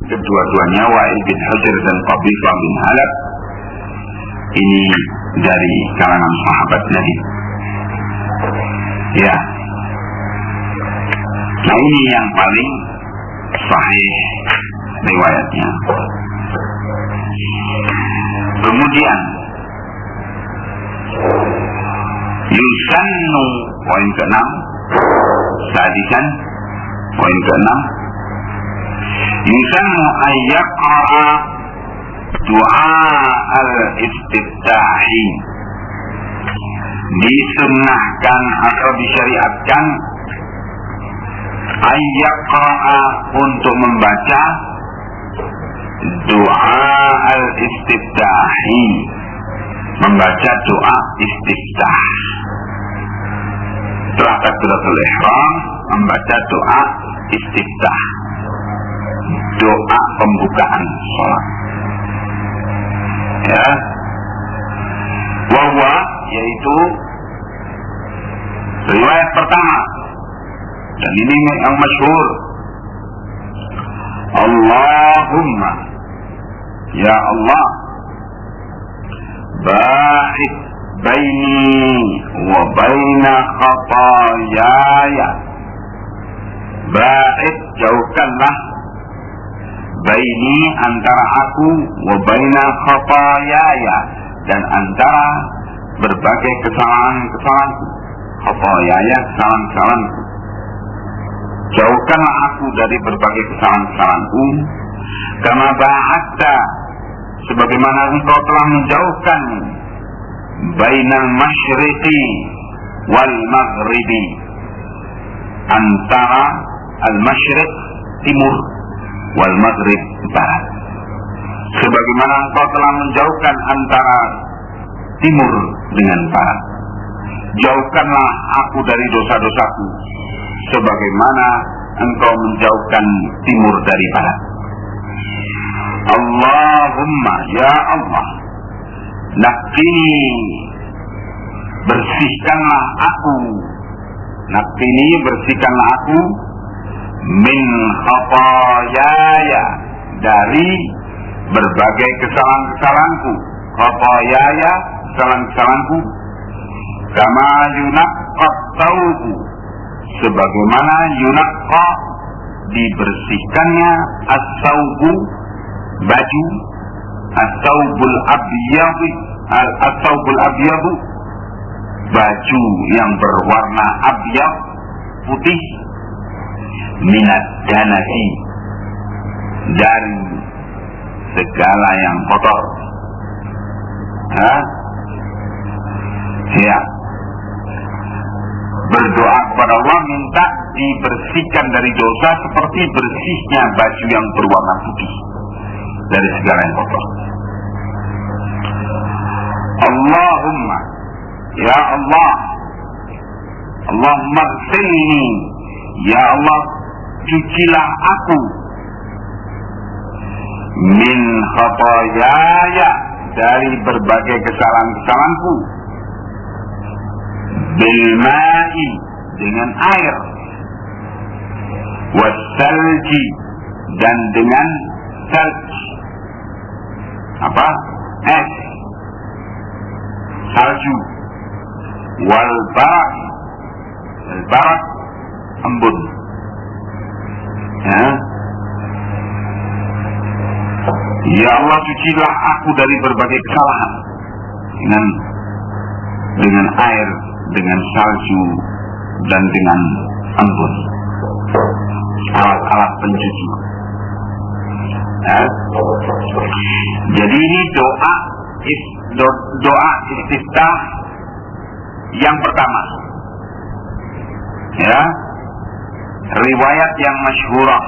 kedua-duanya Wa'il bin Hujr dan Qabifah bin Halab ini dari kalangan sahabat Nabi. Ya. Nah, ini yang paling sahih riwayatnya. Kemudian yusannu, poin ke-6, sadisan, poin ke-6, yusannu ayyaqa'a doa al-istiftahi, disunnahkan atau disyariatkan ayyaqa'a untuk membaca doa al-istiftahi, membaca doa istiftah. Setelah takbiratul ihram membaca doa istiftah, doa pembukaan sholat. Ya, wahwa yaitu riwayat pertama, dan ini yang masyhur. Allahumma, ya Allah, ba'id baini wa baina khatayaya, ba'id, jauhkanlah, baini, antara aku, wa baina khatayaya, dan antara berbagai kesalahan-kesalahanku, khatayaya, kesalahan-kesalahanku. Jauhkanlah aku dari berbagai kesalahan-kesalahanku, kama ba'adta, sebagaimana engkau telah menjauhkan, bainal masyriqi wal maghribi, antara al-masyriq timur, wal maghrib barat, sebagaimana engkau telah menjauhkan antara timur dengan barat. Jauhkanlah aku dari dosa-dosaku, sebagaimana engkau menjauhkan timur dari barat. Allahumma, ya Allah, naqqini, bersihkanlah aku, naqqini, bersihkanlah aku, min khatayaya, dari berbagai kesalahan-kesalahanku, khatayaya, kesalahan-kesalahanku, kama yunaqqat thawbu, sebagaimana yunaqqa, dibersihkannya, as-thawbu, baju, as-thawbul abyad, as-thawbul abyad, baju yang berwarna abyad, putih, minad danasi, dari segala yang kotor. Ya, berdoa kepada Allah minta dibersihkan dari dosa seperti bersihnya baju yang berwarna putih dari segala yang kotor. Allahumma, ya Allah, Allahumma ghsilni, ya Allah, cucilah aku, min khatayaya, dari berbagai kesalahan-kesalahanku, bil ma'i, dengan air, wassalji, dan dengan salj, apa? Es, salju, wal barak, al barak, embun. Ya Allah, cucilah aku dari berbagai kesalahan dengan air, dengan salju, dan dengan embun, alat-alat pencuci. Jadi ini doa istiftah yang pertama. Ya, riwayat yang masyhurah.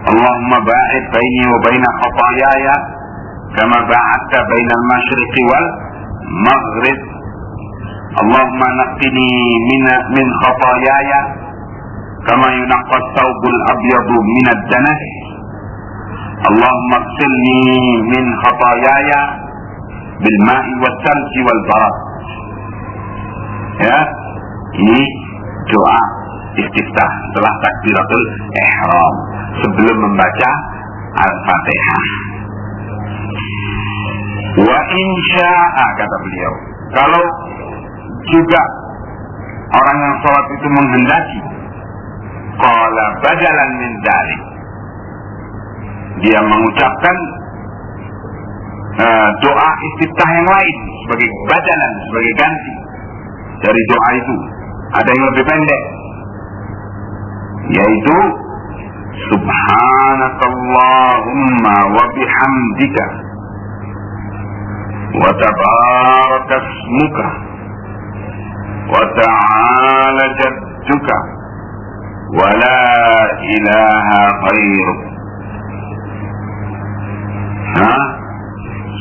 Allahumma ba'id baini wa baina khatayaya kama ba'adta bainal masyriqi wal maghrib. Allahumma naqqini min khatayaya kama yunaqqa ath-thawbul abyadu min ad-danas. Allahumma ighsilni min khatayaya bil ma'i was-salji wal barad. Ya, ini doa istiftah setelah takbiratul ihram, sebelum membaca Al-Fatihah. Wa insya'a, kata beliau, kalau juga orang yang sholat itu menghendaki, qala badalan min dzalik, dia mengucapkan doa istiftah yang lain sebagai badalan, sebagai ganti dari doa itu. Ada yang lebih pendek, yaitu subhanakallahumma wa bihamdika wa tabarakasmuka wa ta'ala jadduka wa la ilaha ghairuk.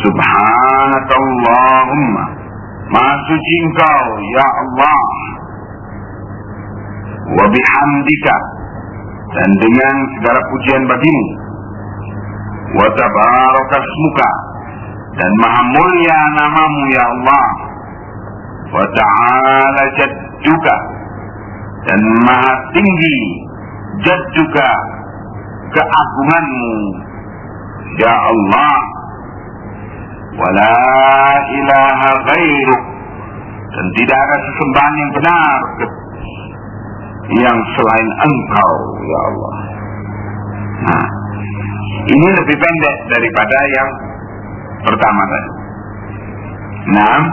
Subhanakallahumma, maha suci Engkau ya Allah, wa bihamdika, dan dengan segala pujian bagimu, wa tabarakasmuka, dan maha mulia namamu ya Allah, wa ta'ala jadduka, dan maha tinggi jadduka, keagunganmu ya Allah, wa la ilaha ghairuk, dan tidak ada sesembahan yang benar yang selain Engkau ya Allah. Nah, ini lebih pendek daripada yang pertama tadi. Nah,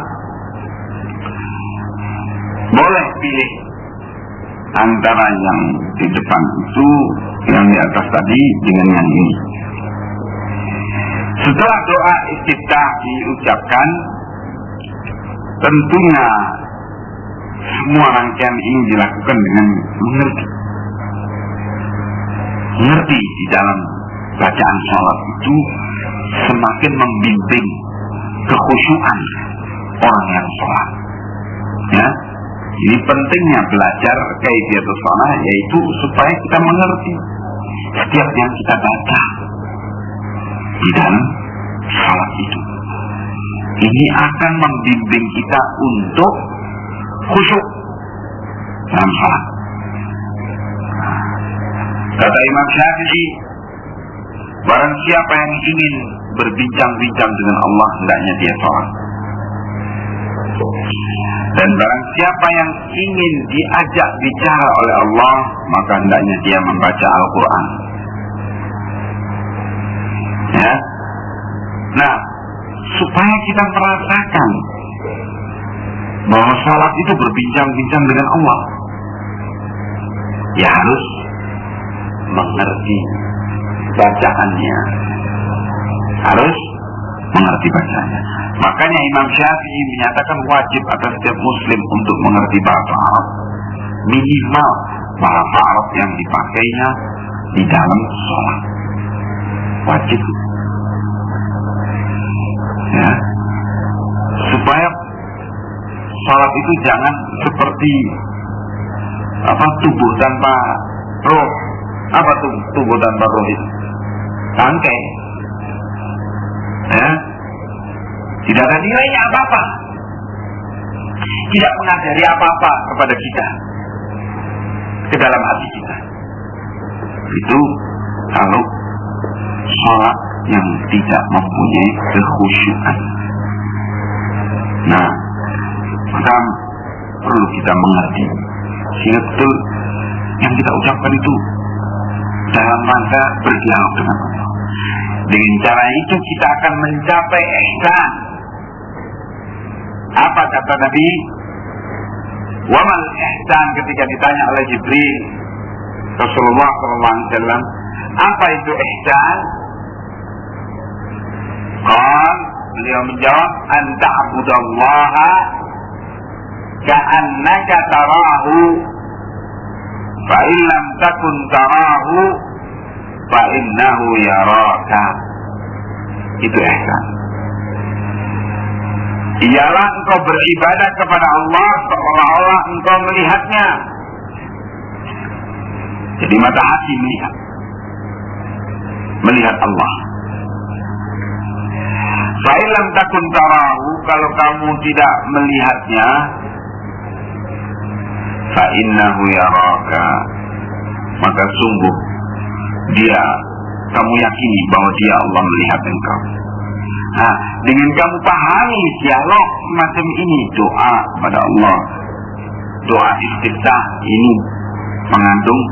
boleh pilih antara yang di depan itu, yang di atas tadi, dengan yang ini. Setelah doa istiftah diucapkan, tentunya semua rangkaian ini dilakukan dengan mengerti di dalam bacaan sholat itu semakin membimbing kekhusyuan orang yang sholat. Ya, ini pentingnya belajar kaifiyatus shalah, yaitu supaya kita mengerti setiap yang kita baca di dalam sholat itu. Ini akan membimbing kita untuk khusyuk dalam sholat. Kata Imam Syafi'i, barang siapa yang ingin berbincang-bincang dengan Allah, hendaknya dia sholat. Dan barang siapa yang ingin diajak bicara oleh Allah, maka hendaknya dia membaca Al-Quran. Ya. Nah, supaya kita merasakan bahwa sholat itu berbincang-bincang dengan Allah, ya harus mengerti bacaannya, harus mengerti bacaannya. Makanya Imam Syafi'i menyatakan wajib atas setiap muslim untuk mengerti bahasa Arab, minimal bahasa Arab yang dipakainya di dalam sholat. Wajib, ya, supaya sholat itu jangan seperti tubuh tanpa roh. Apa tubuh tanpa roh itu? Tangkai, ya, tidak ada nilainya apa-apa, tidak mengajari apa-apa kepada kita, ke dalam hati kita. Itu kalau sholat yang tidak mempunyai kekhusyuan. Nah, maka perlu kita mengerti sehingga betul yang kita ucapkan itu dalam rangka berdialog dengan Allah. Dengan cara itu kita akan mencapai ihsan. Apa kata Nabi? Wa mal ihsan, ketika ditanya oleh Jibril Rasulullah SAW, apa itu ihsan? Beliau menjawab, anta abudallaha ka'annaka tarahu fa illam takun tarahu fa innahu yaraka. Itu ihsan. Ialah engkau beribadah kepada Allah seolah-olah engkau melihatnya. Jadi mata hati melihat Allah. Fa illam takun tarahu, kalau kamu tidak melihatnya, fa innahu yaraka, maka sungguh dia kamu yakini bahwa dia Allah melihat engkau. Nah, dengan kamu pahami dialog semacam ini, doa kepada Allah, doa istiftah ini mengandung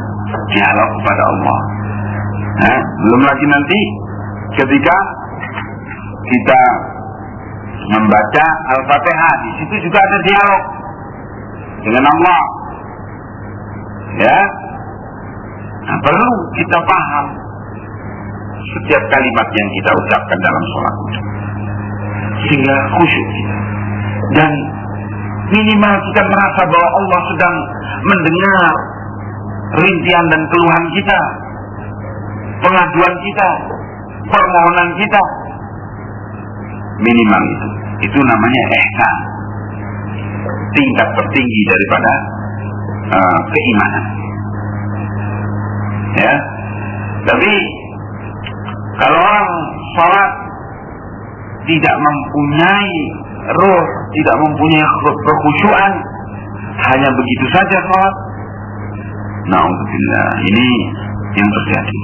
dialog kepada Allah. Nah, belum lagi nanti ketika kita membaca Al-Fatihah, di situ juga ada dialog dengan Allah. Ya, nah, perlu kita paham setiap kalimat yang kita ucapkan dalam sholat itu, sehingga khusyuk kita. Dan minimal kita merasa bahwa Allah sedang mendengar rintihan dan keluhan kita, pengaduan kita, permohonan kita. Minimal itu namanya ihsan, tingkat tertinggi daripada keimanan. Ya, tapi kalau orang sholat tidak mempunyai ruh, tidak mempunyai kekhusyuan, hanya begitu saja sholat, na'udzubillah, ini yang terjadi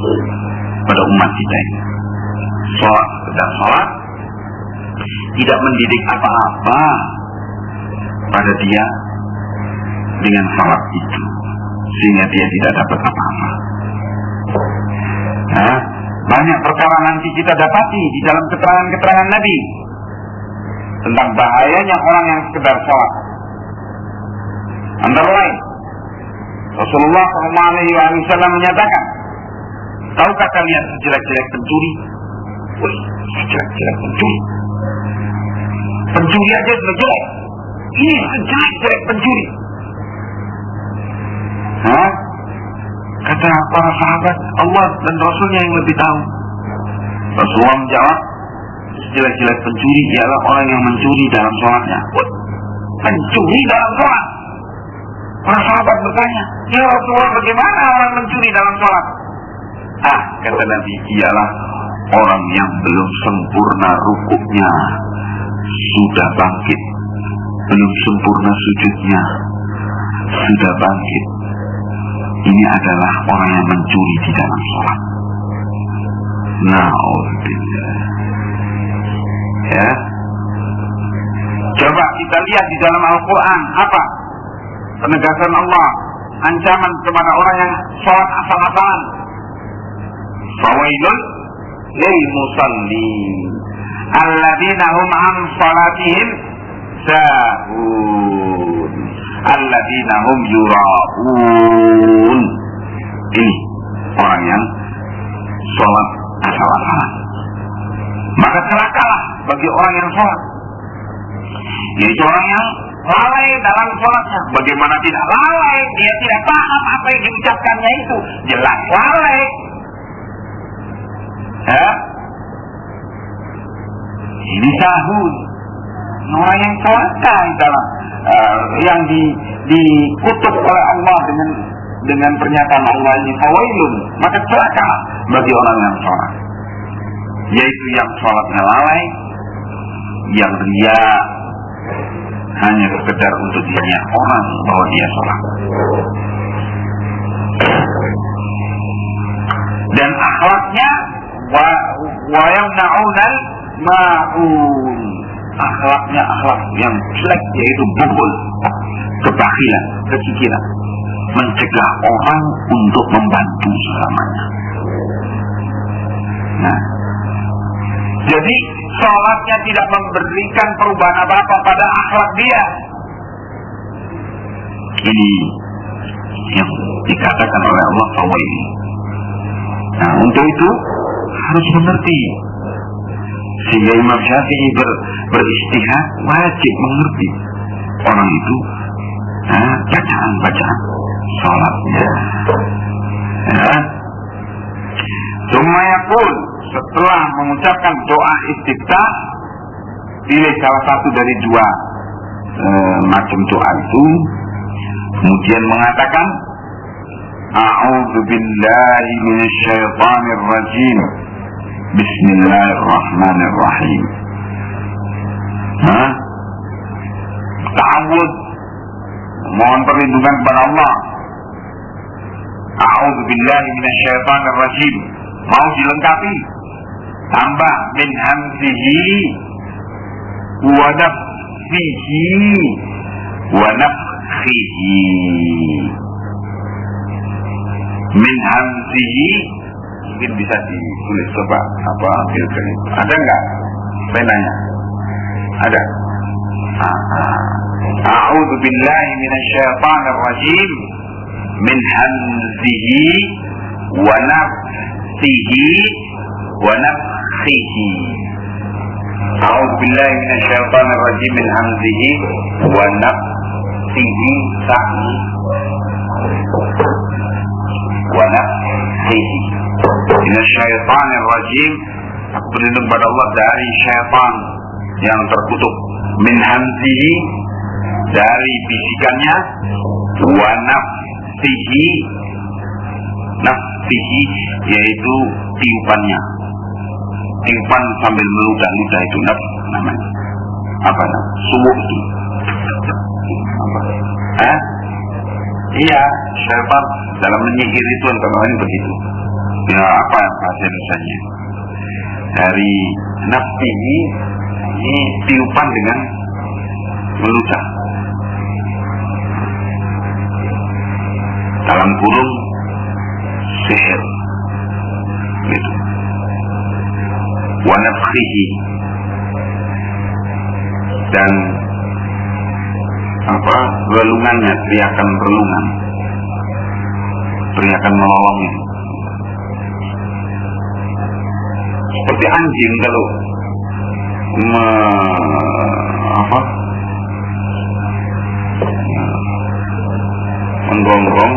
pada umat kita ini. Sholat, sekedar sholat, tidak mendidik apa-apa pada dia dengan sholat itu, sehingga dia tidak dapat apa-apa. Nah, banyak perkara nanti kita dapati di dalam keterangan-keterangan Nabi tentang bahayanya orang yang sekedar sholat. Antara lain, Rasulullah SAW menyatakan, tahukah kalian sejelek-jelek pencuri? Wih, sejelek-jelek pencuri. Pencuri aja sudah jelek. Ini sejelek-jelek pencuri. Hah? Kata para sahabat, Allah dan Rasulnya yang lebih tahu. Rasulullah menjawab, sejelek-jelek pencuri ialah orang yang mencuri dalam sholatnya. Pencuri dalam sholat? Para sahabat bertanya, ya Rasulullah, bagaimana orang mencuri dalam sholat? Kata Nabi, ialah orang yang belum sempurna rukuknya, sudah bangkit. Belum sempurna sujudnya, sudah bangkit. Ini adalah orang yang mencuri di dalam sholat. Na'udzubillah. Ya, coba kita lihat di dalam Al-Quran apa penegasan Allah, ancaman kepada orang yang sholat asal-asalan. Fawailun lil musallin alladzina hum an salatihim sahun alladzina hum yura'un. Ini orang yang sholat asal-asalan. Maka celakalah bagi orang yang sholat, yaitu orang yang lalai dalam sholatnya. Bagaimana tidak lalai? Dia tidak paham apa yang diucapkannya itu. Jelas lalai. Ya? Ini sahun, orang yang celaka dalam yang dikutuk oleh Allah dengan pernyataan Allah ini fawailun, maka celaka bagi orang yang sholat, yaitu yang sholatnya lalai, yang ria, hanya sekedar untuk dilihat orang bahwa dia sholat. Dan akhlaknya wa yamna'unal ma'un, akhlaknya akhlak yang jelek, yaitu bukhul, kebakhilan, kecikiran, mencegah orang untuk membantu sesamanya. Nah, jadi sholatnya tidak memberikan perubahan apa-apa pada akhlak dia. Ini yang dikatakan oleh Allah fawail. Nah, untuk itu harus mengerti, sehingga Imam Syafi'i beristihad wajib mengerti orang itu bacaan sholatnya. Ya. Tsumma yaqul, setelah mengucapkan doa istiftah, pilih salah satu dari dua macam doa itu, kemudian mengatakan a'udzu billahi minasyaitonir rajim, bismillahirrahmanirrahim. Ta'awudz, mohon perlindungan kepada Allah. A'udzu billahi minasyaitonir rajim, mau dilengkapi, tambah min hamzihi wa nafthihi wa nafthihi. Min hamzihi mungkin bisa ditulis, coba apa ambilkan itu. Ada enggak penanya? Ada. A'udzu billahi minasyaitonir rajim min hamzihi wa nafthihi wa nafthihi. A'udzu billahi minasyaitonir rajim min hamzihi wa nafthihi wa nafthihi. Minasyaitonir rajim, aku berlindung pada Allah dari syaitan yang terkutuk. Min hamzihi, dari bisikannya. Wa nafthihi, nafthihi yaitu tiupannya, tiupan sambil meludah-ludah itu namanya apa namanya? Subuh itu apa? Iya, syaitan dalam menyihir itu antara lain begitu. Ya, apa bahasa Indonesianya? Dari nafthihi, ini tiupan dengan meludah. Dalam kurung sihir gitu. Wa nafthihi, dan apa, relungannya, teriakan relungan, teriakan melolongnya. Seperti anjing kalau menggonggong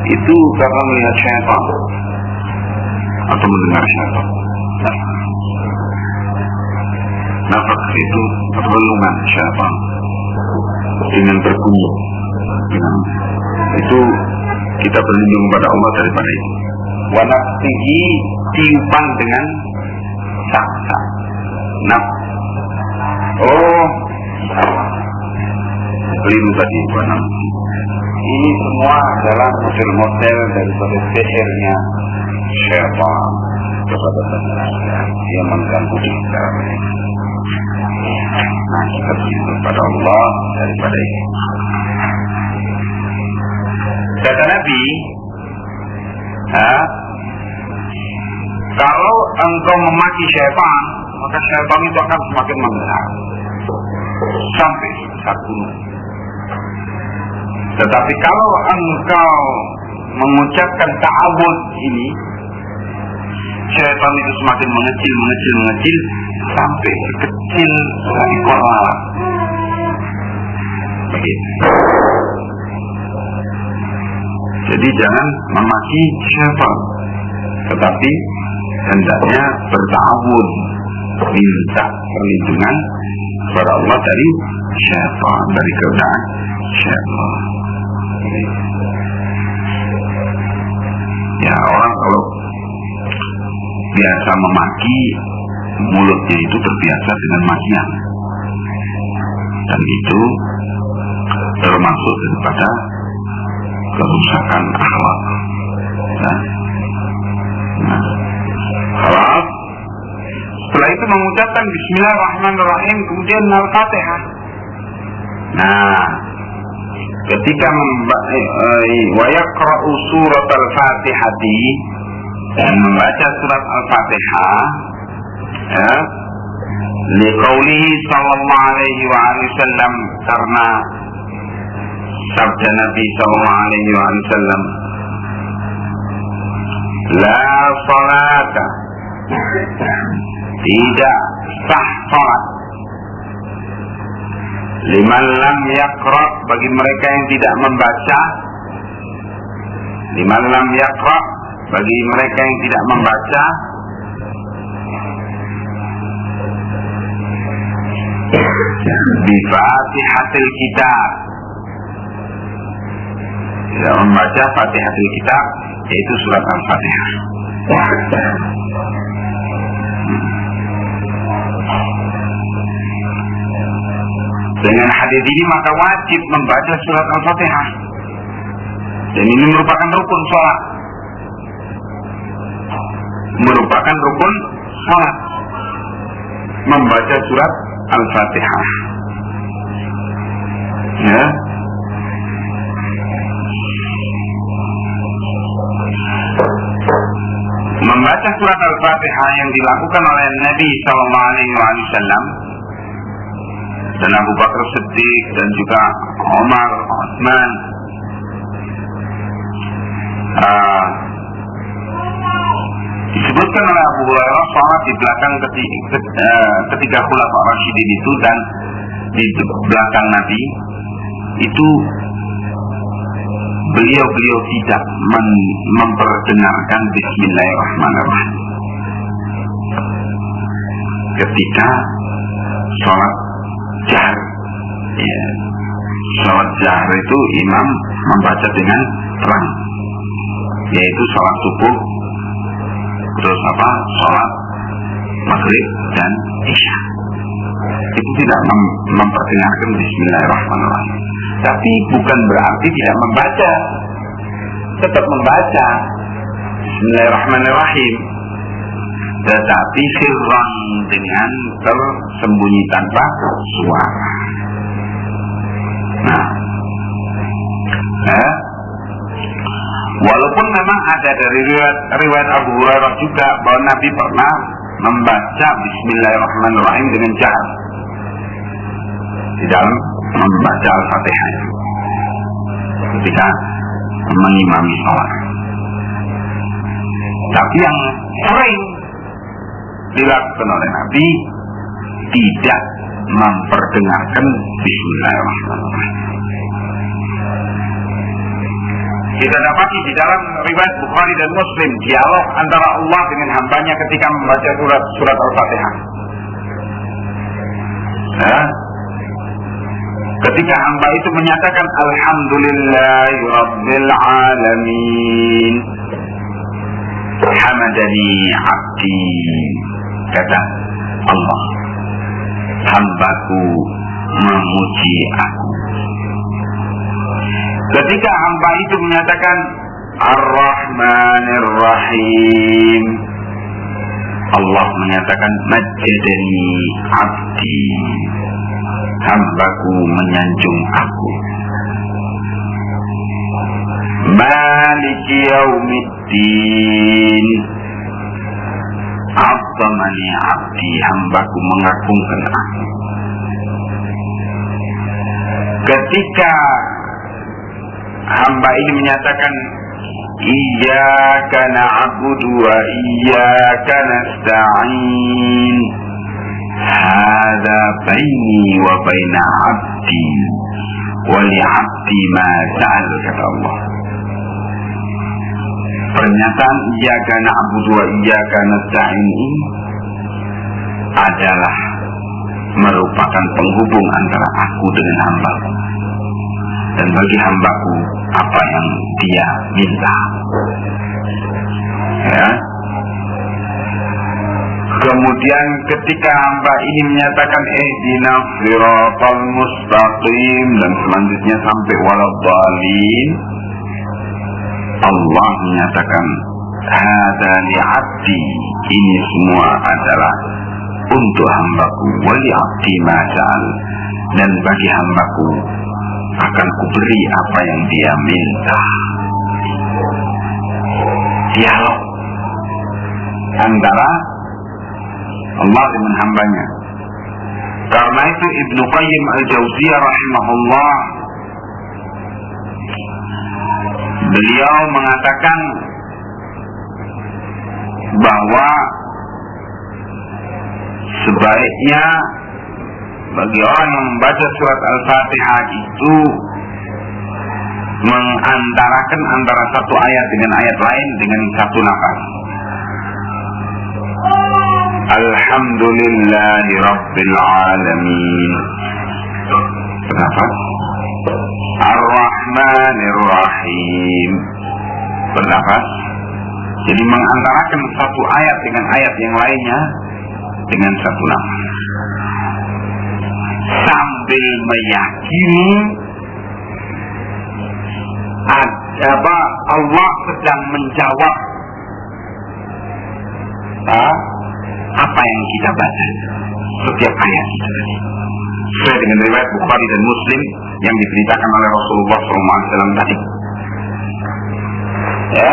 itu karena melihat syaitan atau mendengar syaitan. Nafas itu relungan syaitan dengan berbunyi. Itu kita berlindung pada Allah daripada itu. Wa nafthihi, tiupan dengan saksa. Keliru tadi. Ini semua adalah model-model daripada sihirnya syaitan kepada manusia. Dia mengganggu kita. Nah, kita berlindung pada Allah daripada itu. Kata Nabi, kalau engkau memaki syaitan, maka syaitan itu akan semakin membesar sampai sebesar gunung. Tetapi kalau engkau mengucapkan ta'awud ini, syaitan itu semakin mengecil sampai kecil seekor lalat. Begitu. Jadi jangan memaki syaitan, tetapi hendaknya berta'awud, minta perlindungan kepada Allah dari syaitan, dari godaan syaitan. Ya, orang kalau biasa memaki, mulutnya itu terbiasa dengan makian, dan itu termasuk daripada kerusakan akhlak. Nah, setelah itu mengucapkan Bismillahirrahmanirrahim, kemudian Al-Fatihah. Nah, ketika wa yaqra'u surat Al-Fatihati, dan membaca surat Al-Fatihah, ya, liqaulihi sallallahu alaihi wa sallam, karena sabda Nabi sallallahu alaihi wa sallam, la salata, tidak sah salat, liman lam yaqra, bagi mereka yang tidak membaca, liman lam yaqra, bagi mereka yang tidak membaca bi Fatihatil Kitab, tidak membaca Fatihatil Kitab, yaitu surat Al-Fatihah. Dengan hadis ini maka wajib membaca surat Al-Fatihah, dan ini merupakan rukun sholat. merupakan rukun salat, membaca surat Al-Fatihah. Ya. Membaca surat Al-Fatihah yang dilakukan oleh Nabi SAW dan Abu Bakar Siddiq dan juga Umar, Utsman, disebutkan oleh Abu Hurairah salat di belakang ketiga Khulafaur Rasyidin itu, dan di belakang Nabi itu beliau tidak memperdengarkan Bismillahirrahmanirrahim ketika sholat jahar. Ya, sholat jahar itu imam membaca dengan terang, yaitu sholat subuh, terus sholat maghrib dan isya. Itu tidak memperdengarkan Bismillahirrahmanirrahim. Tapi bukan berarti tidak membaca, tetap membaca Bismillahirrahmanirrahim, tetapi sirran, dengan tersembunyi tanpa suara. Nah, walaupun memang ada dari riwayat Abu Hurairah juga bahwa Nabi pernah membaca Bismillahirrahmanirrahim dengan jahar di dalam membaca Al-Fatihah ketika mengimami sholat. Tapi yang sering dilakukan oleh Nabi tidak memperdengarkan Bismillahirrahmanirrahim. Kita dapati di dalam riwayat Bukhari dan Muslim dialog antara Allah dengan hambanya ketika membaca surat Al-Fatihah. Ketika hamba itu menyatakan Alhamdulillahirabbil alamin, hamadani abdi, kata Allah, hambaku memuji aku. Ketika hamba itu menyatakan Ar-Rahmanir Rahim, Allah menyatakan majjadani abdi, hambaku menyanjung aku. Maliki yaumiddin, azamani abdi, hambaku mengagungkan aku. Ketika hamba ini menyatakan iyyaka na'budu wa iyyaka nasta'in, hadza baini wa baina 'abdi wa li 'abdi ma sa'al, kata Allah. Pernyataan iyyaka na'budu wa iyyaka nasta'in ini adalah merupakan penghubung antara aku dengan hambaku, dan bagi hambaku apa yang dia minta. Ya. Kemudian ketika hamba ini menyatakan ihdinas siratal mustaqim, dan selanjutnya sampai waladhdallin, Allah menyatakan hadza li'abdi, ini semua adalah untuk hambaku, wa li'abdi ma sa'al, dan bagi hambaku akan kuberi apa yang dia minta. Dialog antara Allah dengan hambanya. Karena itu Ibnu Qayyim Al-Jauziyah rahimahullah, beliau mengatakan bahwa sebaiknya bagi orang yang membaca surat Al-Fatihah itu mengantarakan antara satu ayat dengan ayat lain dengan satu nafas. Alhamdulillahi Rabbil Alamin, bernafas. Ar-Rahmanir Rahim, bernafas. Jadi mengantarakan satu ayat dengan ayat yang lainnya dengan satu nafas, sambil meyakini Allah sedang menjawab apa yang kita baca setiap ayat itu tadi. Sesuai dengan riwayat Bukhari dan Muslim yang diberitakan oleh Rasulullah SAW tadi. Ya.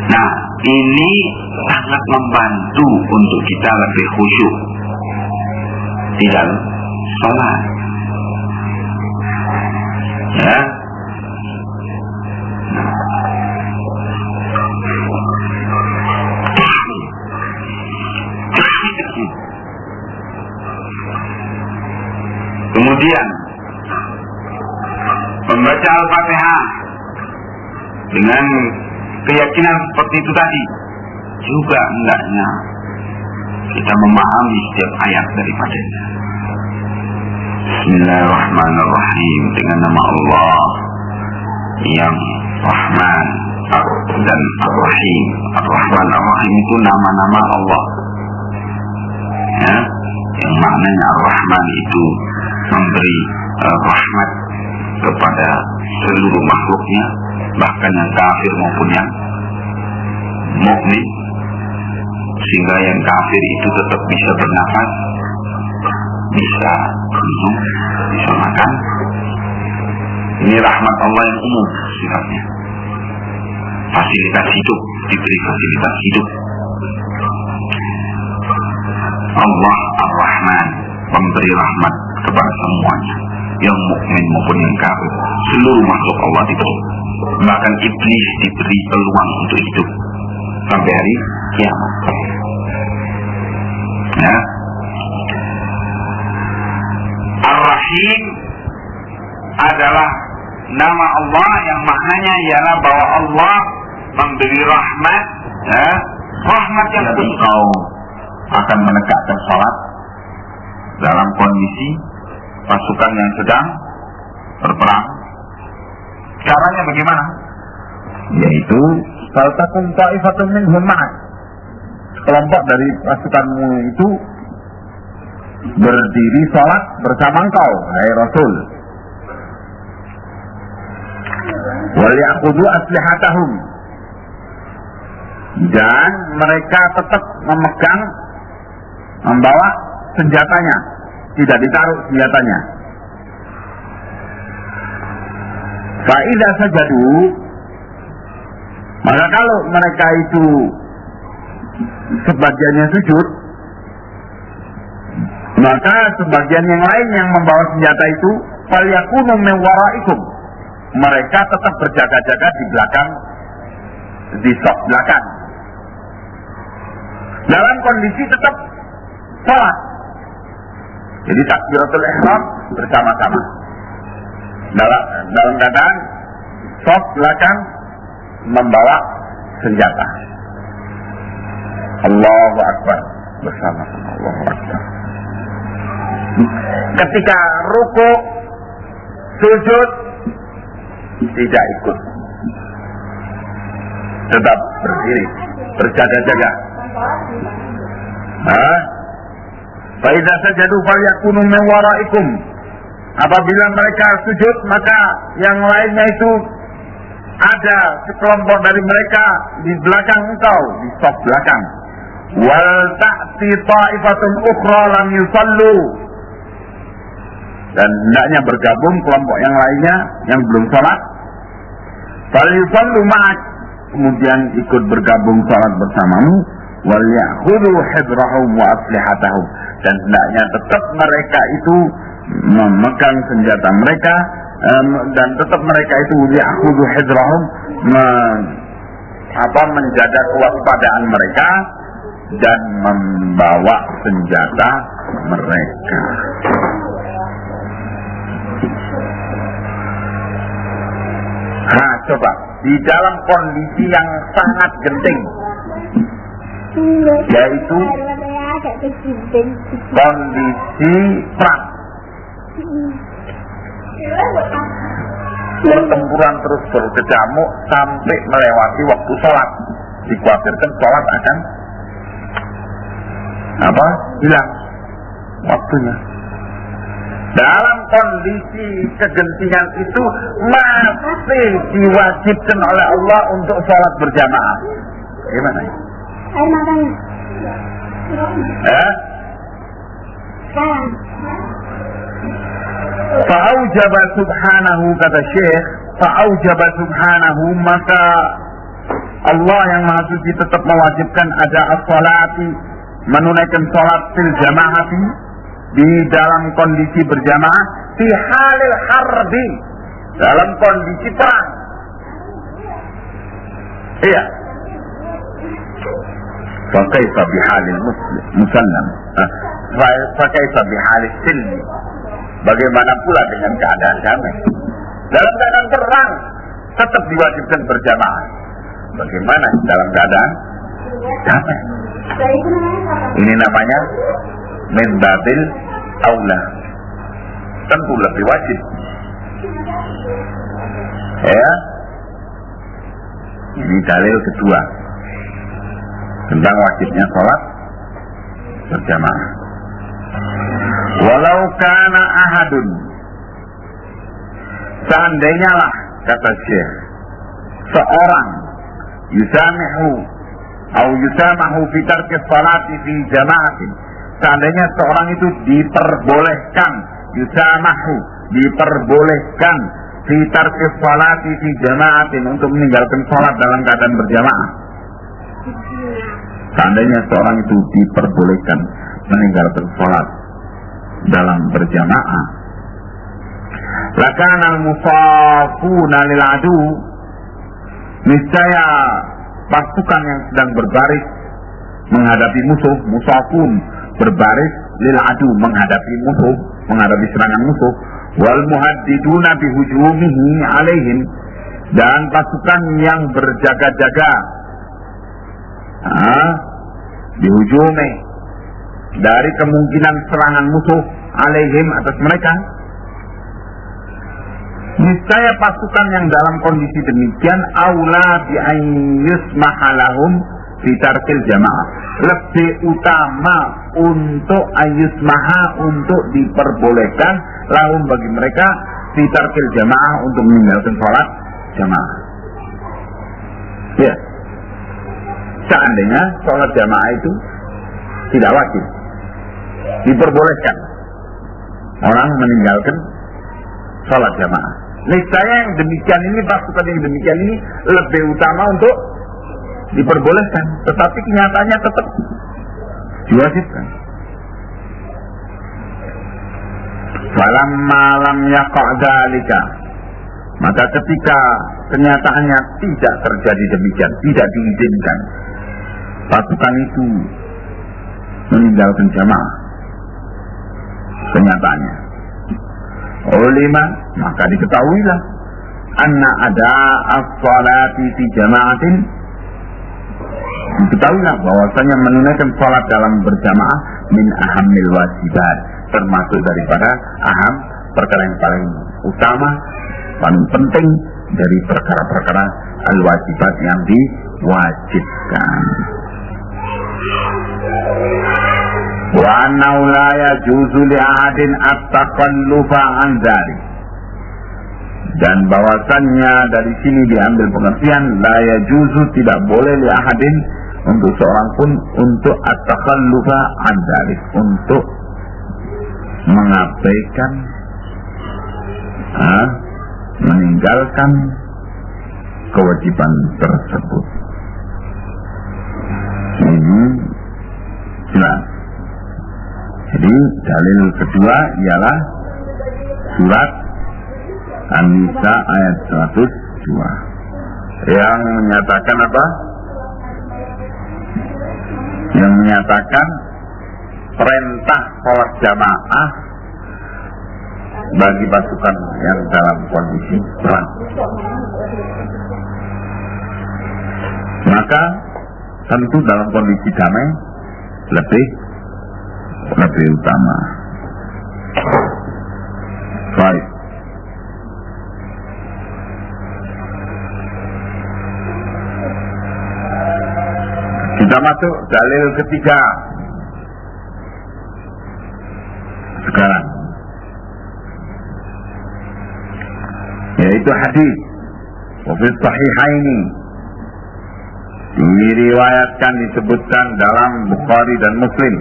Nah, ini sangat membantu untuk kita lebih khusyuk di dalam sholat. Ya. Kemudian membaca Al-Fatihah dengan keyakinan seperti itu tadi juga hendaknya kita memahami setiap ayat daripadanya. Bismillahirrahmanirrahim, dengan nama Allah yang Rahman dan Ar-Rahim. Ar-Rahman Ar-Rahim itu nama-nama Allah, ya, yang maknanya Ar-Rahman itu memberi rahmat kepada seluruh makhluknya, bahkan yang kafir maupun yang mukmin, sehingga yang kafir itu tetap bisa bernafas, bisa minum, bisa makan. Ini rahmat Allah yang umum sifatnya. Fasilitas hidup, diberi fasilitas hidup. Allah Ar-Rahman, memberi rahmat kepada semuanya, yang mukmin maupun yang kafir. Seluruh makhluk Allah diberi. Bahkan iblis diberi peluang untuk hidup sampai hari kiamat. Ya. Ar-Rahim adalah nama Allah yang maknanya ialah bahwa Allah memberi rahmat, ya, rahmat yang engkau akan menegakkan salat dalam kondisi pasukan yang sedang berperang. Caranya bagaimana? Yaitu faltakum ta'ifatun minhum ma'ak, kelompok dari pasukanmu itu berdiri salat bersama engkau, hai Rasul. Wal ya'khudhu aslihatahum, dan mereka tetap membawa senjatanya, tidak ditaruh senjatanya. Fa'idha sajadu, maka kalau mereka itu sebagiannya sujud, maka sebagian yang lain yang membawa senjata itu falyakunu min waraikum, mereka tetap berjaga-jaga di belakang, di saf belakang, dalam kondisi tetap salat. Jadi takbiratul ihram bersama-sama, dalam keadaan saf belakang membawa senjata. Allahu Akbar bersama-sama. Allahu Akbar. Ketika ruku, sujud tidak ikut, tetap berdiri, berjaga-jaga. Fa idza sajadu falyakunu min waraikum, apabila mereka sujud maka yang lainnya itu ada sekelompok dari mereka di belakang engkau, di saf belakang. Wal ta'ti ta'ifatun ukhra lam yusallu, dan hendaknya bergabung kelompok yang lainnya yang belum sholat. Fal yusallu ma'ak, kemudian ikut bergabung sholat bersamamu. Wal ya'khudhu hidrahum wa aslihatahum, dan hendaknya tetap mereka itu memegang senjata mereka, dan tetap mereka itu ya'khudhu hidrahum, menjaga kewaspadaan mereka dan membawa senjata mereka. Nah, coba di dalam kondisi yang sangat genting, yaitu kondisi perang, pertempuran terus berkecamuk sampai melewati waktu sholat, dikhawatirkan sholat akan hilang waktunya. dalam kondisi kegentingan itu masih diwajibkan oleh Allah untuk sholat berjamaah. Gimana? Air matanya. Fa'aujaba subhanahu, kata Syekh, fa'aujaba subhanahu, maka Allah yang Maha Suci tetap mewajibkan ada as-salati, menunaikan sholat fil jamaati, di dalam kondisi berjamaah, fi halil harbi, dalam kondisi perang. Iya. Fakaifa bihalil musallam, fakaifa bihalil silmi, bagaimana pula dengan keadaan damai? Dalam keadaan perang tetap diwajibkan berjamaah. Bagaimana dalam keadaan damai? Ini namanya min babil aula, tentu lebih wajib. Ya, ini dalil kedua tentang wajibnya sholat berjamaah. Walau kana ahadun, seandainya lah, kata Syekh, seorang yusamihu atau yusamahu fi tarki sholati fi jamaatin, seandainya seorang itu diperbolehkan, yusamahu, diperbolehkan fi tarki sholati fi jamaatin, untuk meninggalkan sholat dalam keadaan berjamaah. Seandainya seorang itu diperbolehkan meninggalkan sholat dalam berjamaah, lakana al-musafuna lil adu, niscaya pasukan yang sedang berbaris menghadapi musuh, musafun berbaris, lil adu menghadapi musuh, menghadapi serangan musuh, wal muhaddiduna bihujumihi alaihim, dan pasukan yang berjaga-jaga dihujumi dari kemungkinan serangan musuh alaihim, atas mereka. Niscaya pasukan yang dalam kondisi demikian aula bi ayyusmaha lahum fi tarkil jamaah, lebih utama untuk ayyusmaha, untuk diperbolehkan lahum bagi mereka fi tarkil jamaah, untuk meninggalkan sholat jamaah. Ya, seandainya sholat jamaah itu tidak wajib, diperbolehkan orang meninggalkan sholat jamaah, niscaya yang demikian ini, pasukan yang demikian ini lebih utama untuk diperbolehkan, tetapi kenyataannya tetap diwajibkan. Falamma lam yaqa' dzalika, maka ketika kenyataannya tidak terjadi demikian, tidak diizinkan pasukan itu meninggalkan jamaah, kenyataannya ulima, maka diketahuilah anna ada as-salati fi jama'atin, diketahuilah bahwasanya menunaikan salat dalam berjamaah min ahammil wajibat, termasuk daripada aham, perkara yang paling utama, paling penting dari perkara-perkara al-wajibat yang diwajibkan. Wa annahu la yajuzu li ahadin at-taqallufa an dzalik, dan bahwasannya dari sini diambil pengertian la yajuzu, tidak boleh li ahadin, untuk seorang pun, untuk at-taqallufa an dzalik, untuk mengabaikan, meninggalkan kewajiban tersebut. Ini jelas. Jadi dalil kedua ialah surat An-Nisa ayat 102 yang menyatakan apa? Yang menyatakan perintah sholat jamaah bagi pasukan yang dalam kondisi perang. Maka tentu dalam kondisi damai lebih utama. Baik. Kita masuk dalil ketiga sekarang. Itu hadis. Wa fi sahihaini, diriwayatkan, disebutkan dalam Bukhari dan Muslim.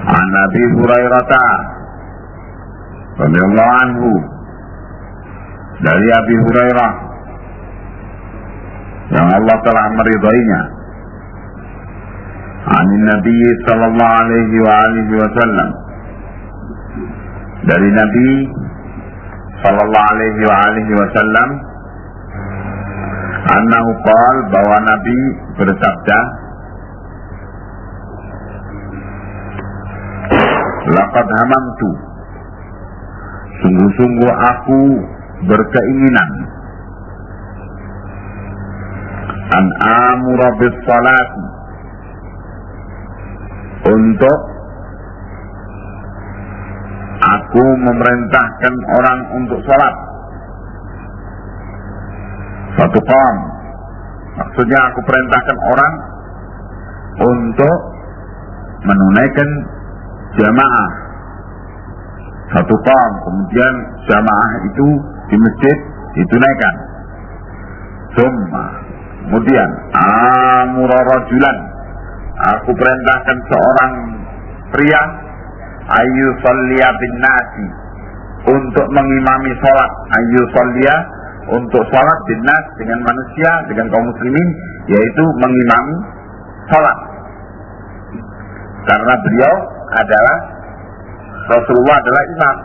An Abi Hurairah radhiyallahu anhu, dari Abi Hurairah yang Allah telah meridainya, an Nabi sallallahu alaihi wa alihi wasallam, dari Nabi sallallahu alaihi wa alihi wasallam, annahu qala, bahwa Nabi bersabda, laqad hamamtu, sungguh-sungguh aku berkeinginan, an amura bis salati, untuk aku memerintahkan orang untuk sholat. Satu qam, maksudnya aku perintahkan orang untuk menunaikan jamaah. Satu qam, kemudian jamaah itu di masjid ditunaikan. Kemudian amura rajulan, aku perintahkan seorang pria, ayu salliya bin nasi, untuk mengimami sholat. Ayu salliya, untuk sholat bin nas, dengan manusia, dengan kaum muslimin, yaitu mengimami sholat. Karena beliau adalah, Rasulullah adalah imam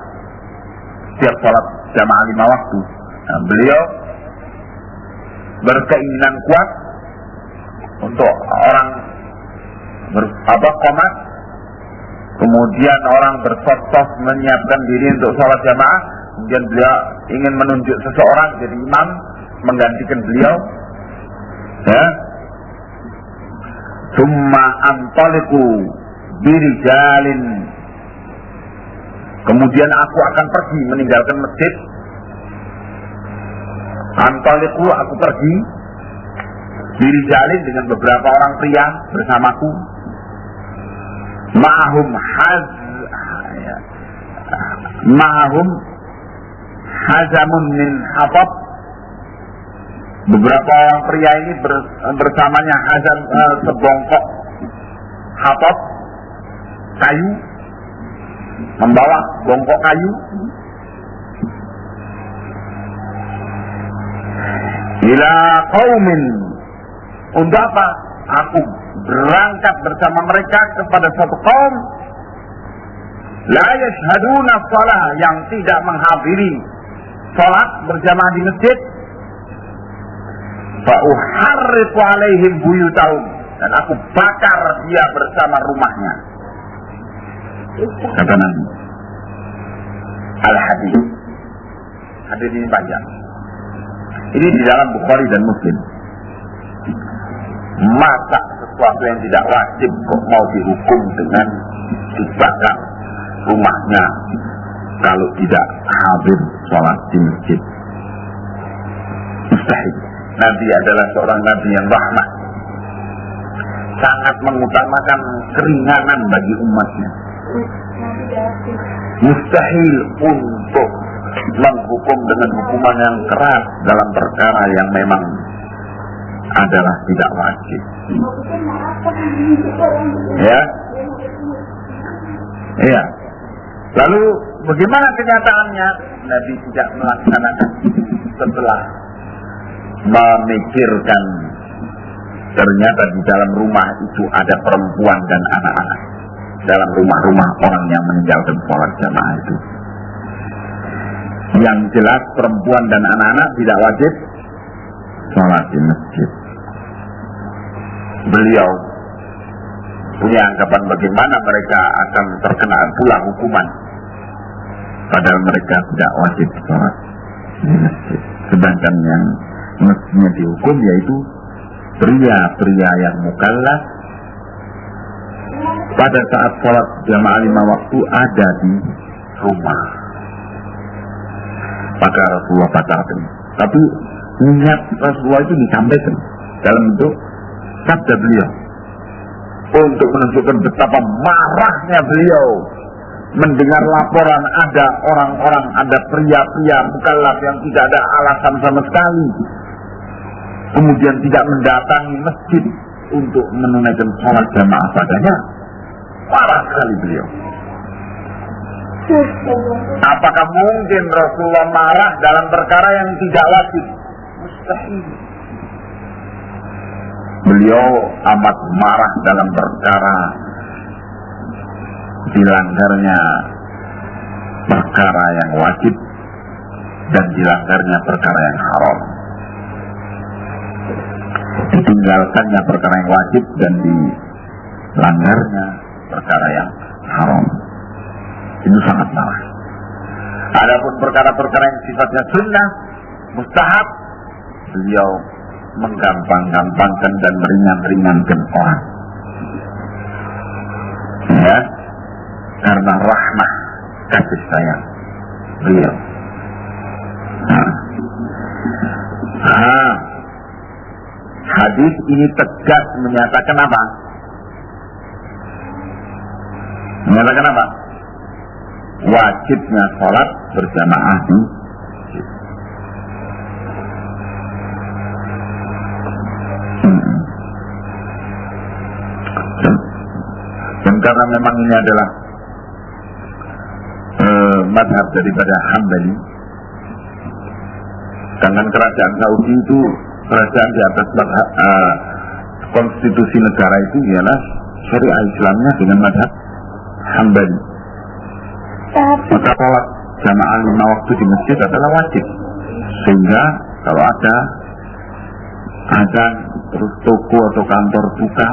setiap sholat jamaah 5 waktu. Nah, beliau berkeinginan kuat untuk orang qomat, kemudian orang bersos-sos menyiapkan diri untuk sholat jamaah, kemudian beliau ingin menunjuk seseorang jadi imam menggantikan beliau, ya. Summa antaliku birijalin, kemudian aku akan pergi meninggalkan masjid. Antaliku, aku pergi, birijalin, dengan beberapa orang pria bersamaku, ma'ahum hazamun min hatab, beberapa orang pria ini bersamanya hazam, sebongkok hatab, kayu, membawa bongkok kayu. Ila qaumin, untuk apa? Aku berangkat bersama mereka kepada suatu kaum, la yashhaduna shalah, yang tidak menghadiri salat berjamaah di masjid. Fa uharriqu alaihim buyutahum, dan aku bakar dia bersama rumahnya. Kata Nabi. Al-hadis. Hadis ini panjang. Ini di dalam Bukhari dan Muslim. Masa sesuatu yang tidak wajib kok mau dihukum dengan dibakar rumahnya kalau tidak hadir sholat di masjid? Mustahil. Nabi adalah seorang Nabi yang rahmat, sangat mengutamakan keringanan bagi umatnya. Mustahil untuk menghukum dengan hukuman yang keras dalam perkara yang memang adalah tidak wajib. Ya, iya. Lalu bagaimana kenyataannya? Nabi tidak melaksanakan setelah memikirkan ternyata di dalam rumah itu ada perempuan dan anak-anak, dalam rumah-rumah orang yang meninggalkan sholat jamaah itu. Yang jelas perempuan dan anak-anak tidak wajib sholat di masjid. Beliau punya anggapan bagaimana mereka akan terkena pula hukuman, padahal mereka tidak wajib sholat di masjid. Sedangkan yang mestinya dihukum yaitu pria-pria yang mukallaf pada saat sholat jamaah 5 waktu ada di rumah. Maka Rasulullah batalkan. Tapi niat Rasulullah itu disampaikan dalam bentuk sabda beliau untuk menunjukkan betapa marahnya beliau mendengar laporan ada orang-orang, ada pria-pria mukallaf yang tidak ada alasan sama sekali, kemudian tidak mendatangi masjid untuk menunaikan sholat jamaah padanya, marah sekali beliau. Apakah mungkin Rasulullah marah dalam perkara yang tidak wajib? Mustahil. Beliau amat marah dalam perkara dilanggarnya perkara yang wajib dan dilanggarnya perkara yang haram. Ditinggalkannya perkara yang wajib dan dilanggarnya perkara yang haram. Itu sangat marah. Adapun perkara-perkara yang sifatnya sunnah, mustahab, beliau menggampang-gampangkan dan meringan-ringankan orang. Ya, karena rahmah, kasih sayang beliau. Hadis ini tegas menyatakan apa? Menyatakan apa? Wajibnya sholat berjamaah di masjid. Dan karena memang ini adalah madhab daripada Hambali, sedangkan kerajaan Saudi itu kerajaan di atas konstitusi negara itu ialah syariah Islamnya dengan madhab Hambali. Maka sholat jamaah 5 waktu di masjid adalah wajib, sehingga kalau ada azan terus toko atau kantor buka,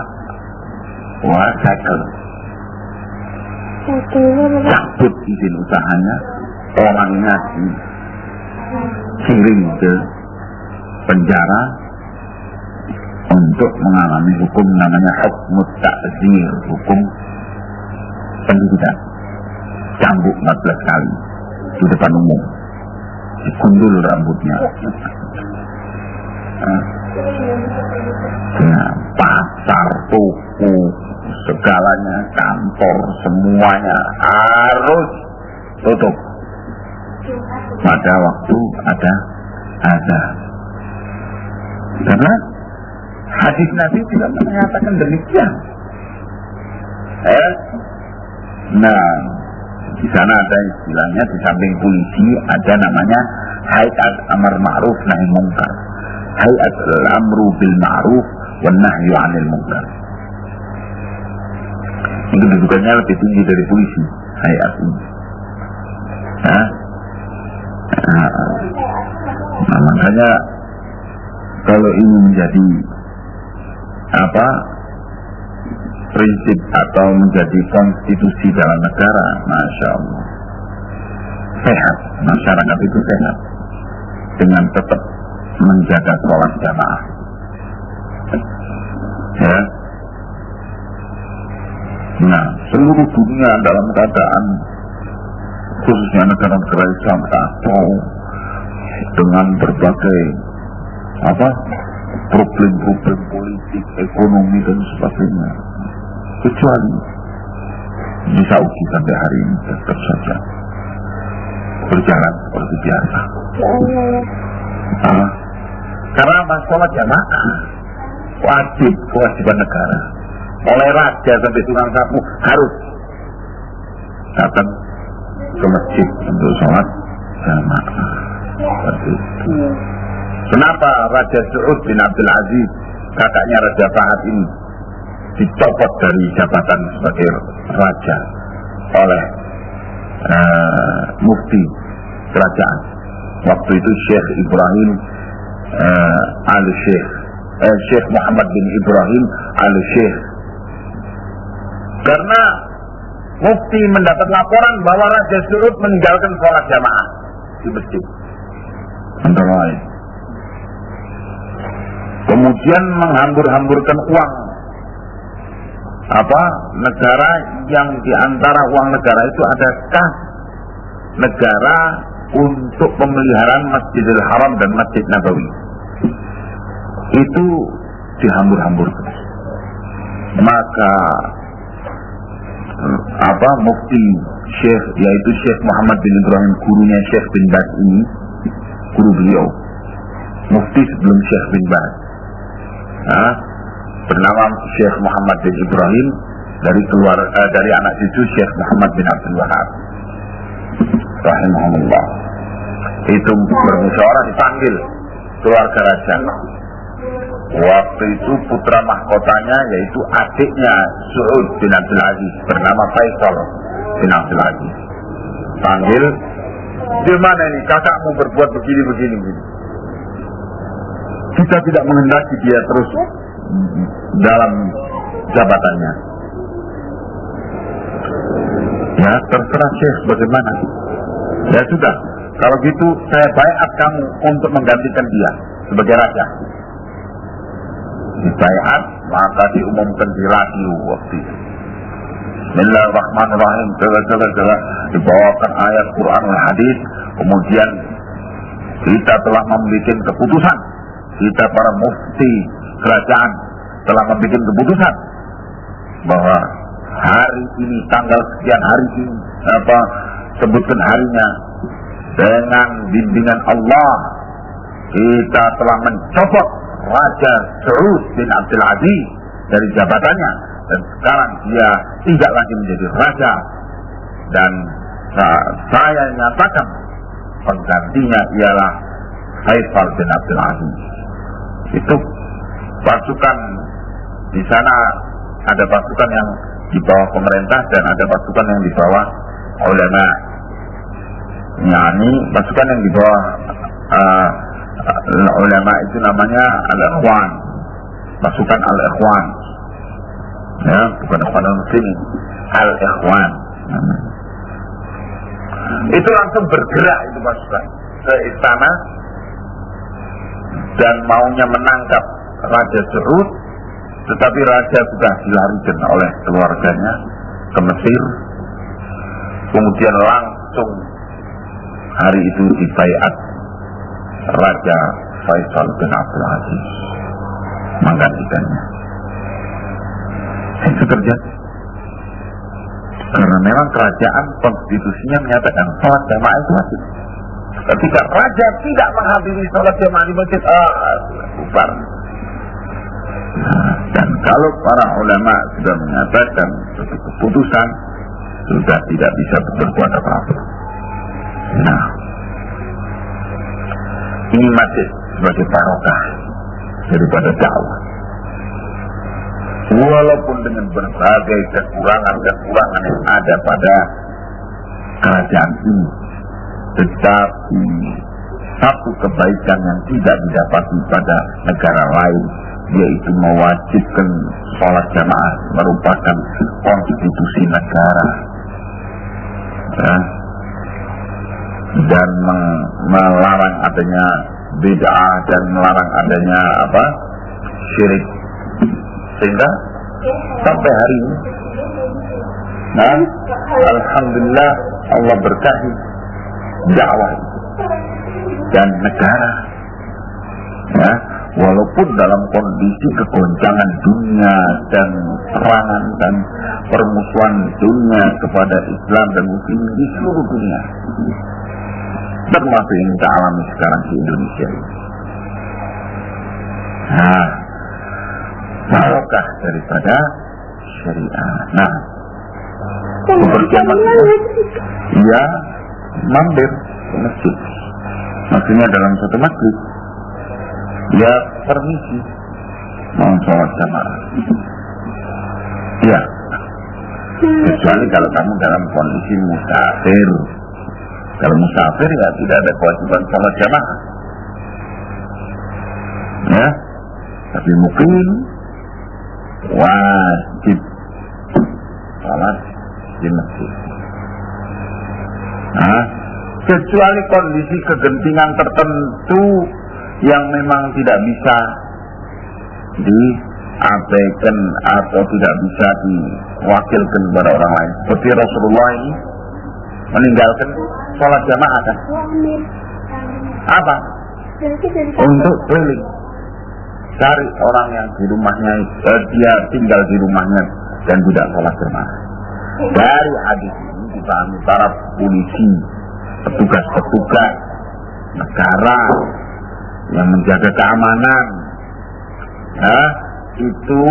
wah segel cabut izin usahanya, orangnya dikirim ke penjara untuk mengalami hukum namanya hukum ta'zir, hukum pendidikan, cambuk 14 kali di depan umum, dikundul rambutnya. Pasar, toko, segalanya, kantor, semuanya harus tutup pada waktu ada azan. Karena hadis Nabi juga menyatakan demikian. Nah, di sana ada istilahnya, di samping polisi ada namanya Hayat Amar Ma'ruf Nahi Munkar, Hayat Al-Amru Bil Ma'ruf wa Nahyu 'Anil Munkar. Itu kedudukannya lebih tinggi dari polisi, hayat ini. Nah, makanya kalau ini menjadi prinsip atau menjadi konstitusi dalam negara, masya Allah, sehat, masyarakat itu sehat dengan tetap menjaga sholat jamaah. Ya. Nah, seluruh dunia dalam keadaan, khususnya negara-negara Islam, atau dengan berbagai problem-problem politik, ekonomi dan sebagainya, kecuali di Saudi sampai hari ini tetap saja berjalan seperti biasa. Karena sholat jamaah wajib, kewajiban negara. Oleh raja sampai tukang sapu harus datang ke masjid untuk sholat jamaah. Seperti itu. Kenapa Raja Saud bin Abdul Aziz, kakaknya Raja Fahad ini, dicopot dari jabatan sebagai raja oleh mufti kerajaan? Waktu itu Syekh Ibrahim Syekh Muhammad bin Ibrahim al-Syekh. Karena mufti mendapat laporan bahwa Raja Saud meninggalkan sholat jamaah di masjid, antara lain. Kemudian menghambur-hamburkan uang negara, yang diantara uang negara itu ada kas negara untuk pemeliharaan Masjidil Haram dan Masjid Nabawi. Itu dihambur-hamburkan. Maka mufti Syekh, yaitu Syekh Muhammad bin Ibrahim, gurunya Syekh bin Baz ini, guru beliau, mufti sebelum Syekh bin Baz, bernama Syekh Muhammad bin Ibrahim, dari anak cucu Syekh Muhammad bin Abdul Wahab rahimahullah. Itu bermusyawarah, dipanggil keluarga raja. Waktu itu putra mahkotanya yaitu adiknya Saud bin Abdul Aziz, bernama Faisal bin Abdul Aziz. Panggil, di mana ini kakakmu berbuat begini. Kita tidak menghendaki dia terus dalam jabatannya. Ya, terserah Syekh bagaimana. Ya sudah, kalau gitu saya baiat kamu untuk menggantikan dia sebagai raja. Dibaiat, maka diumumkan di radio waktu itu. Bismillahirrahmanirrahim. Dibawakan ayat Quran dan hadis. Kemudian kita telah membuat keputusan. Kita para mufti kerajaan telah membuat keputusan bahwa hari ini, tanggal sekian hari ini, sebutkan harinya, dengan bimbingan Allah kita telah mencopot Raja Saud bin Abdul Aziz dari jabatannya, dan sekarang dia tidak lagi menjadi raja, dan saya nyatakan penggantinya ialah Faisal bin Abdul Aziz. Itu pasukan di sana, ada pasukan yang di bawah pemerintah dan ada pasukan yang di bawah ulama. Yani pasukan yang di bawah ulama itu namanya Al-Ikhwan, pasukan Al-Ikhwan, ya, bukan Ikhwanul Muslimin, Al-Ikhwan. Itu langsung bergerak itu pasukan ke istana dan maunya menangkap Raja Saud, tetapi raja sudah dilarikan oleh keluarganya ke Mesir. Kemudian langsung hari itu dibaiat Raja Faisal bin Abdul Aziz menggantikannya. Itu terjadi karena memang kerajaan konstitusinya menyatakan sholat jamaah itu wajib. Ketika raja tidak menghadiri sholat jamaah di masjid, bubar. Dan kalau para ulama sudah menyatakan suatu keputusan, sudah tidak bisa berbuat apa-apa. Nah, ini masih sebagai barokah daripada dakwah. Walaupun dengan berbagai kekurangan-kekurangan yang ada pada kerajaan ini, tetapi satu kebaikan yang tidak didapati pada negara lain, yaitu mewajibkan sholat jamaah, merupakan konstitusi negara, ya, dan melarang adanya bid'ah dan melarang adanya syirik, sehingga sampai hari ini, nah, alhamdulillah Allah berkahi dakwah dan negara, ya, walaupun dalam kondisi kegoncangan dunia dan serangan dan permusuhan dunia kepada Islam dan Muslim di seluruh dunia, termasuk yang kita alami sekarang di Indonesia. Nah, barokah daripada syariah. Nah, kepercayaan ya mampir ke masjid, maksudnya dalam satu masjid, ya permisi mau sholat jamaah, ya, kecuali kalau kamu dalam kondisi musafir. Kalau musafir ya tidak ada kewajiban sholat jamaah, ya, tapi mungkin wajib sholat di masjid. Nah, kecuali kondisi kegentingan tertentu yang memang tidak bisa diabaikan atau tidak bisa diwakilkan kepada orang lain. Seperti Rasulullah ini meninggalkan sholat jamaah kan? Apa? Untuk keliling, cari orang yang di rumahnya, dia tinggal di rumahnya dan tidak sholat jamaah. Dari hadis ini dipahami para polisi, petugas-petugas negara yang menjaga keamanan, itu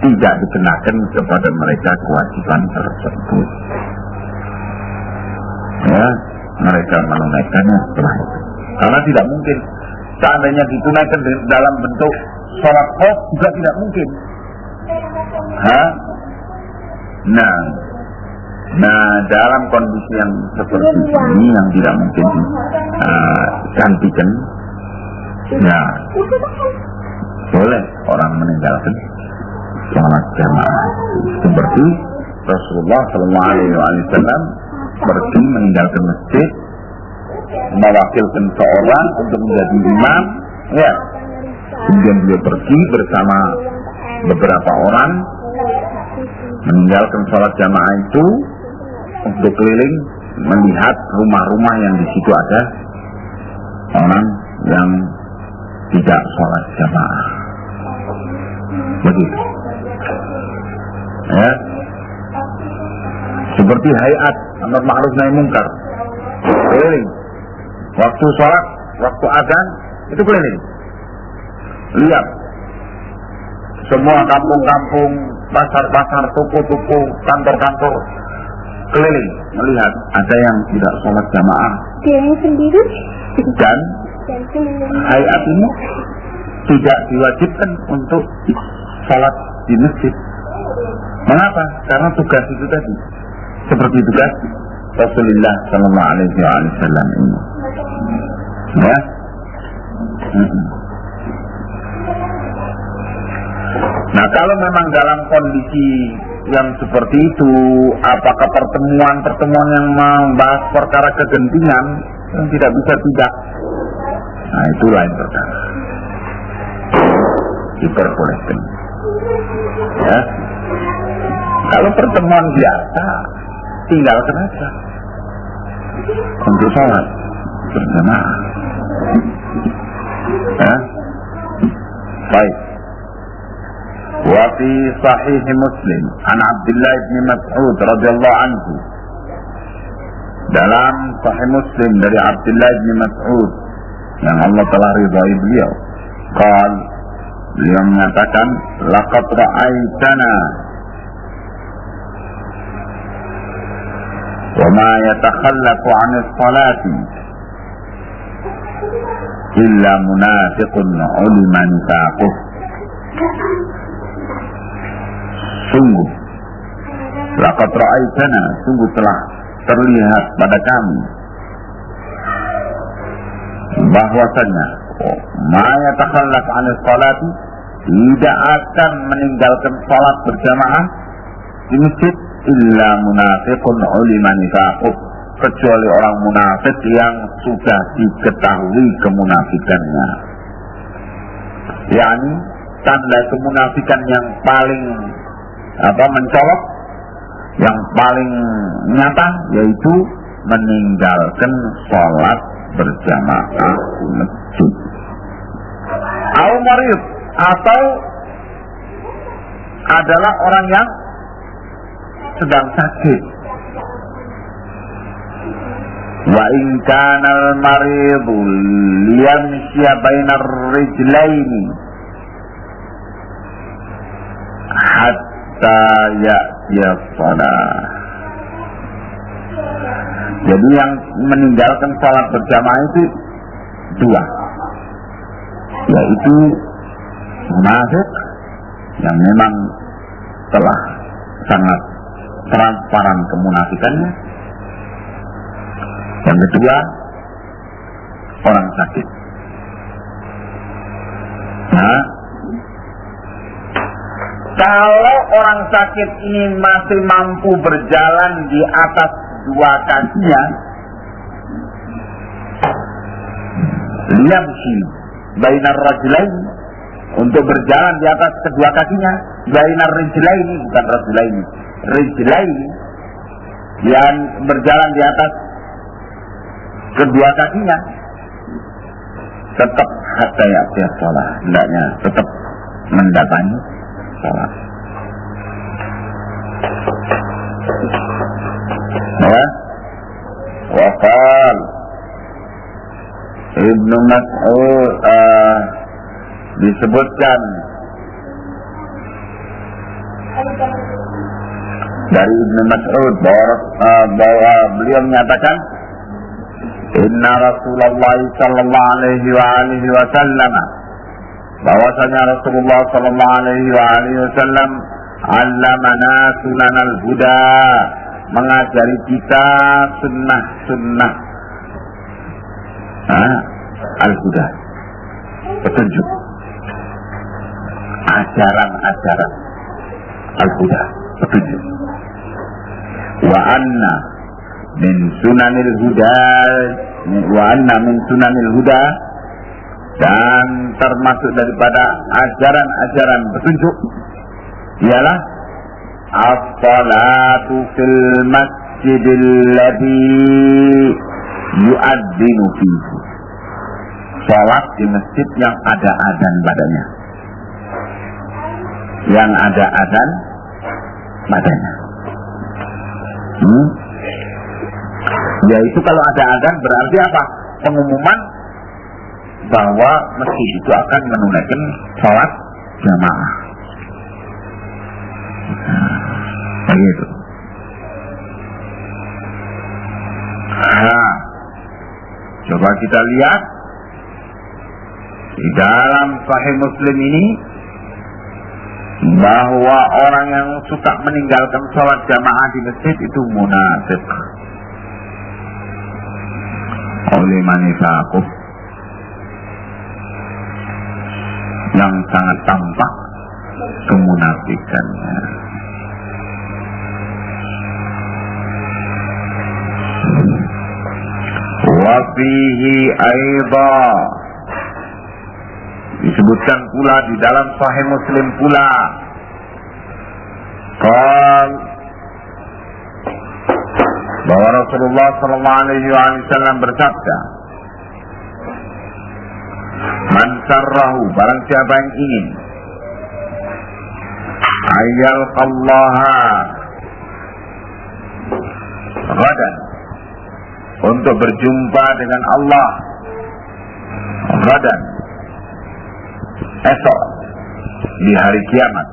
tidak dikenakan kepada mereka kewajiban tersebut. Ya, mereka menunaikannya setelah itu. Karena tidak mungkin, seandainya ditunaikan dalam bentuk sholat khauf juga tidak mungkin. Nah, dalam kondisi yang seperti ini yang tidak mungkin gantikan, ya boleh orang meninggalkan sholat jamaah. Seperti Rasulullah SAW pergi meninggalkan masjid, mewakilkan seorang untuk menjadi imam, ya. Kemudian beliau pergi bersama beberapa orang meninggalkan sholat jamaah itu untuk keliling melihat rumah-rumah yang di situ ada orang yang tidak sholat jamaah. Begitu. Ya. Seperti hayat amar ma'ruf nahi munkar, keliling. Waktu sholat, waktu azan itu keliling. Lihat semua kampung-kampung, pasar-pasar, toko-toko, kantor-kantor, keliling melihat ada yang tidak sholat jamaah. Dan hayat ini tidak diwajibkan untuk sholat di masjid. Mengapa? Karena tugas itu tadi seperti tugas Rasulullah Sallallahu Alaihi Wasallam ini. Ya. Nah, kalau memang dalam kondisi yang seperti itu, apakah pertemuan yang membahas perkara kegentingan yang tidak bisa tidak? Nah, itu lain perkara. Diperbolehkan. Ya. Kalau pertemuan biasa, tinggalkan aja untuk sholat berjamaah. Ya. Baik. Wa fi sahih Muslim an Abdullah bin Mas'ud radhiyallahu anhu, dalam sahih Muslim dari Abdullah bin Mas'ud yang Allah telah ridhai beliau, beliau mengatakan, laqad ra'aitana wa ma yatakhallafu 'anis salati illa munafiqun ulima nifaquh. Sungguh, laqad ra'aitana, sungguh telah terlihat pada kami bahwasanya ma yatakhallaf 'anis salati, tidak akan meninggalkan salat berjamaah di masjid illa munafiqun ulima nifaquh, kecuali orang munafik yang sudah diketahui kemunafikannya. yakni tanda kemunafikan yang paling mencolok, yang paling nyata, yaitu meninggalkan sholat berjamaah di masjid. Al-marid, atau adalah orang yang sedang sakit. Wa in kana al-maridu liyamshiya bainar rijlaini hatta ya'tiya shalah. Jadi yang meninggalkan salat berjamaah itu dua, yaitu munafik yang memang telah sangat transparan kemunafikannya. Yang kedua, orang sakit. Nah, kalau orang sakit ini masih mampu berjalan di atas dua kakinya, liyamshi bainar rajulaini, untuk berjalan di atas kedua kakinya, bainar rijlaini, bukan rajulaini, rijlaini, yang berjalan di atas kedua kakinya, tetap hatta ya'tiya shalah, hendaknya tetap mendatangi salat. Waqal Ibnu Mas'ud disebutkan dari Ibnu Mas'ud bahwa beliau menyatakan Inna Rasulullah sallallahu alaihi wasallam, bahwasanya Rasulullah sallallahu alaihi wasallam allamana sunanal huda, mengajari kita sunnah-sunnah al-huda, petunjuk, ajaran-ajaran al-huda, petunjuk. Wa anna min sunanil huda, dan termasuk daripada ajaran-ajaran petunjuk ialah as-salatu fil masjidil ladzi yu'adzinu fihi, salat di masjid yang ada adzan padanya, yang ada adzan padanya. Yaitu kalau ada adzan berarti apa? Pengumuman bahwa masjid itu akan menunaikan salat jamaah. Begitu. Nah, coba kita lihat di dalam Sahih Muslim ini bahwa orang yang suka meninggalkan salat jamaah di masjid itu munafik. Oleh manifaquf yang sangat tampak kemunafikannya. Wa fihi aidha, disebutkan pula di dalam Sahih Muslim pula, bahwa Rasulullah sallallahu alaihi wasallam bersabda, man sarrahu, barang siapa yang ingin ayyalqallaha ghadan, untuk berjumpa dengan Allah ghadan, esok di hari kiamat,